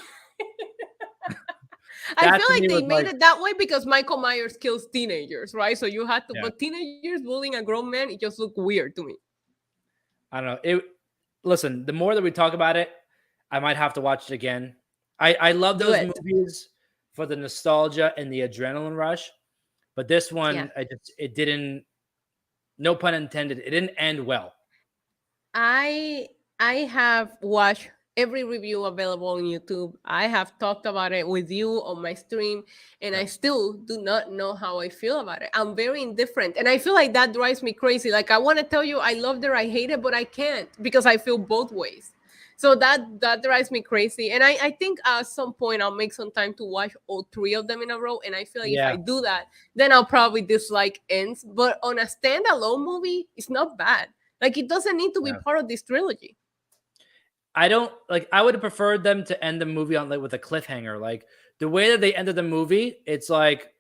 I feel like they made it that way because Michael Myers kills teenagers, right? So you had to, but teenagers bullying a grown man, it just looked weird to me.
I don't know. Listen, the more that we talk about it, I might have to watch it again. I love those movies for the nostalgia and the adrenaline rush, but this one, it didn't. No pun intended. It didn't end well.
I have watched every review available on YouTube. I have talked about it with you on my stream, and I still do not know how I feel about it. I'm very indifferent, and I feel like that drives me crazy. Like, I want to tell you I love it, I hate it, but I can't because I feel both ways. So that drives me crazy. And I think at some point I'll make some time to watch all three of them in a row. And I feel like if I do that, then I'll probably dislike Ends. But on a standalone movie, it's not bad. Like, it doesn't need to be part of this trilogy.
I don't like. I would have preferred them to end the movie on with a cliffhanger. Like the way that they ended the movie, it's like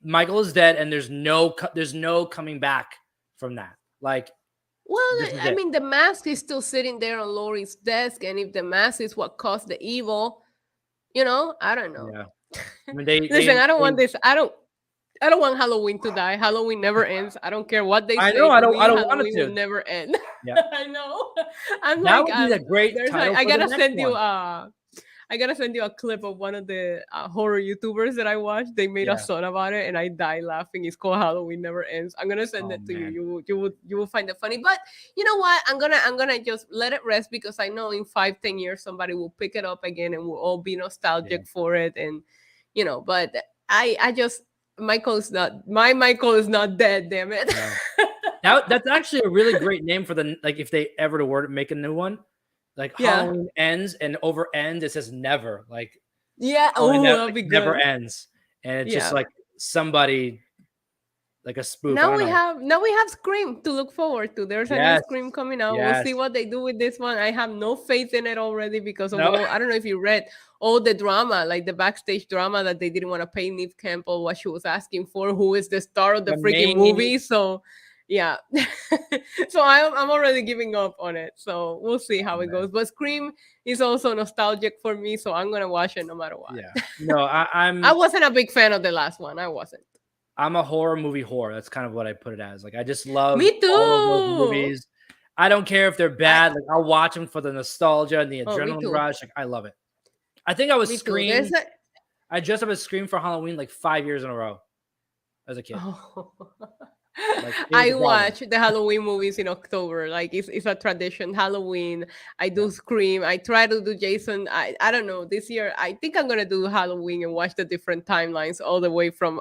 Michael is dead, and there's no coming back from that. Like,
well, I mean, the mask is still sitting there on Laurie's desk, and if the mask is what caused the evil, I don't know.
Yeah. I mean,
listen, I don't want this. I don't want Halloween to die. Halloween never ends. I don't care what they say.
I know. I don't want it to.
Will never end.
Yeah.
I know. I'm
that
like,
would be a great title.
I gotta send you I gotta send you a clip of one of the horror YouTubers that I watched. They made a song about it, and I die laughing. It's called Halloween Never Ends. I'm gonna send it to you. You will find it funny. But you know what? I'm gonna just let it rest because I know in 5-10 years somebody will pick it up again, and we'll all be nostalgic for it. And but I just Michael is not dead. Damn it.
That's actually a really great name for if they ever to make a new one. Like Halloween ends, and over ends it says never. Like
that'd be good.
Never ends, and it's just like somebody like a spoof.
Now we have Scream to look forward to. There's a new Scream coming out. We'll see what they do with this one. I have no faith in it already because of I don't know if you read all the drama, like the backstage drama that they didn't want to pay Neve Campbell what she was asking for, who is the star of the freaking movie. So Yeah. So I'm already giving up on it. So we'll see how it goes. But Scream is also nostalgic for me, so I'm gonna watch it no matter what.
Yeah. No,
I wasn't a big fan of the last one. I wasn't.
I'm a horror movie whore. That's kind of what I put it as. Like I just love
Me
all of those
too.
movies. I don't care if they're
I
bad. Like I'll watch them for the nostalgia and the
oh me
adrenaline
too.
rush. Like I love it. I think I was
Me too. There's
Scream.
a
I dressed up as Scream for Halloween like 5 years in a row as a kid.
oh.
Like it was
I
a problem.
watch the Halloween movies in October. Like it's a tradition. Halloween. I
Yeah.
do Scream. I try to do Jason. I don't know. This year I think I'm gonna do Halloween and watch the different timelines all the way from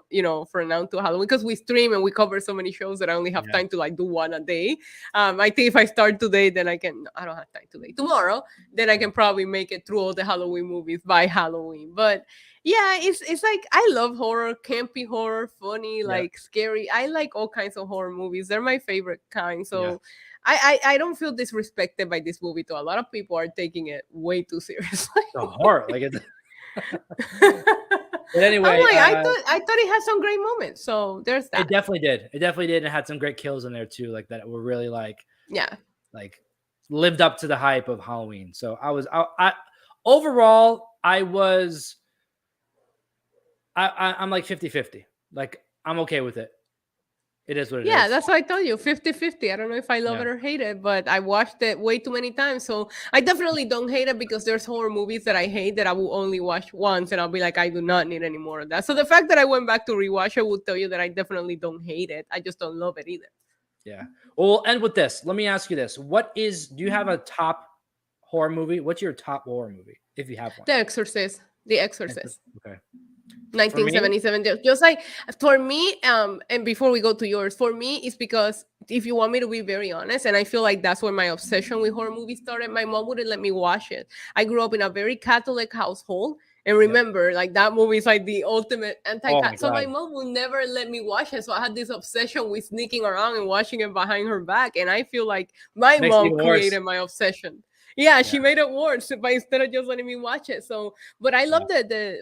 from now to Halloween because we stream and we cover so many shows that I only have
Yeah.
time to like do one a day. I think if I start today, then I can. I don't have time today. Tomorrow, then I can probably make it through all the Halloween movies by Halloween. But yeah, it's like I love horror, campy horror, funny,
Yeah.
like scary. I like all kinds of horror movies. They're my favorite kind.
Yeah.
So I don't feel disrespected by this movie too. A lot of people are taking it way too seriously.
The horror. Like it's but anyway,
I'm like, I thought it had some great moments. So there's that.
it definitely did. It definitely did. And it had some great kills in there too. Like that were really like
Yeah.
lived up to the hype of Halloween. So I overall I was I'm like 50-50. Like I'm okay with it. It is what it
Yeah,
is.
that's what I told you 50-50. I don't know if I love
Yeah.
it or hate it, but I watched it way too many times. So I definitely don't hate it because there's horror movies that I hate that I will only watch once and I'll be like, I do not need any more of that. So the fact that I went back to rewatch it will tell you that I definitely don't hate it. I just don't love it either.
Yeah. Well, we'll end with this. Let me ask you this. Do you have a top horror movie? What's your top horror movie if you have one?
The Exorcist. The Exorcist.
Okay.
1977. Just like for me, and before we go to yours, for me, it's because if you want me to be very honest, and I feel like that's where my obsession with horror movies started. My mom wouldn't let me watch it. I grew up in a very Catholic household. And remember, like that movie is like the ultimate anti-cat. So my mom will never let me watch it. So I had this obsession with sneaking around and watching it behind her back. And I feel like my mom created my obsession. Yeah, she made it worse by instead of just letting me watch it. So, but I love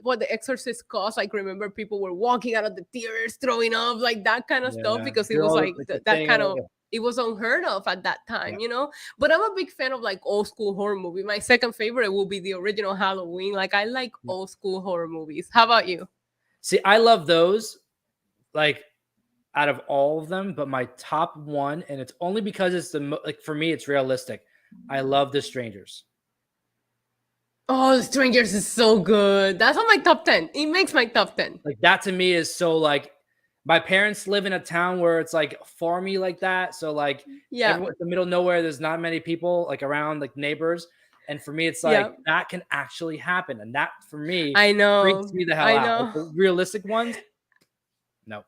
what the Exorcist caused. Like, remember, people were walking out of the theaters, throwing up, like that kind of stuff, because it was like that kind of. It was unheard of at that time, you know. But I'm a big fan of like old school horror movie. My second favorite will be the original Halloween. Like I like old school horror movies. How about you?
See, I love those. Like out of all of them, but my top one, and it's only because it's like for me, it's realistic. I love The Strangers.
Oh, The Strangers is so good. That's on my top 10. It makes my top 10.
Like that to me is so like my parents live in a town where it's like farmy like that. So like in the middle of nowhere, there's not many people like around like neighbors. And for me, it's like that can actually happen. And that for me,
I know,
freaks me the hell out. Like, the realistic ones, no.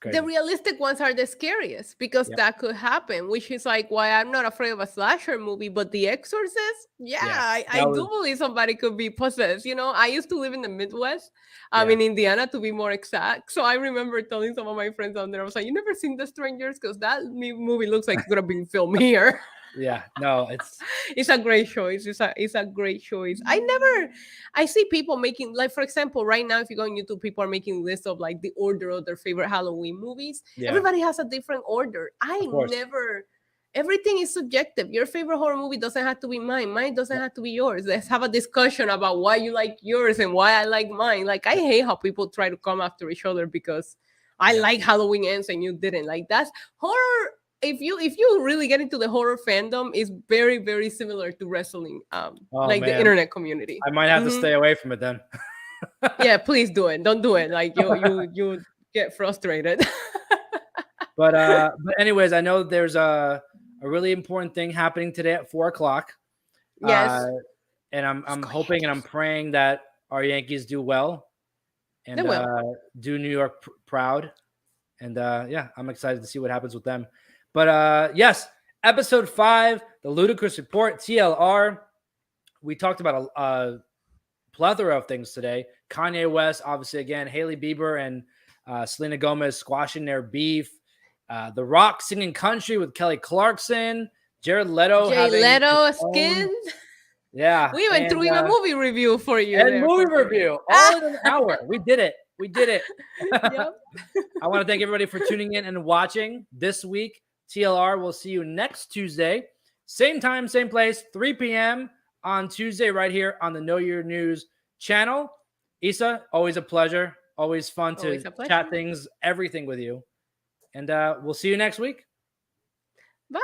The realistic ones are the scariest because that could happen, which is like why I'm not afraid of a slasher movie. But The Exorcist, I do believe somebody could be possessed. You know, I used to live in the Midwest, in Indiana to be more exact. So I remember telling some of my friends out there, I was like, "You never seen The Strangers? Because that movie looks like it's gonna be filmed here."
Yeah, no,
it's a great choice. It's a great choice. I see people making, like, for example, right now, if you go on YouTube, people are making lists of like the order of their favorite Halloween movies. Everybody has a different order. Everything is subjective. Your favorite horror movie doesn't have to be mine. Mine doesn't have to be yours. Let's have a discussion about why you like yours and why I like mine. Like, I hate how people try to come after each other because I like Halloween Ends and you didn't. Like, that's horror. If you really get into the horror fandom, it's very, very similar to wrestling, the internet community.
I might have to stay away from it then.
Yeah, please do it. Don't do it. Like you get frustrated.
But anyways, I know there's a really important thing happening today at 4:00.
Yes.
And I'm hoping and I'm praying that our Yankees do well and do New York proud. And I'm excited to see what happens with them. But yes, episode 5, the Ludicrous Report, TLR. We talked about a plethora of things today. Kanye West, obviously, again, Hailey Bieber and Selena Gomez squashing their beef. The Rock singing country with Kelly Clarkson. Jared Leto
Leto skin.
Yeah.
We even threw in a movie review for you.
And movie review all in an hour. We did it.
Yep.
I want to thank everybody for tuning in and watching this week. TLR, we'll see you next Tuesday. Same time, same place, 3 p.m. on Tuesday, right here on the Know Your News channel. Issa, always a pleasure. Always fun to chat things, everything with you. And we'll see you next week.
Bye.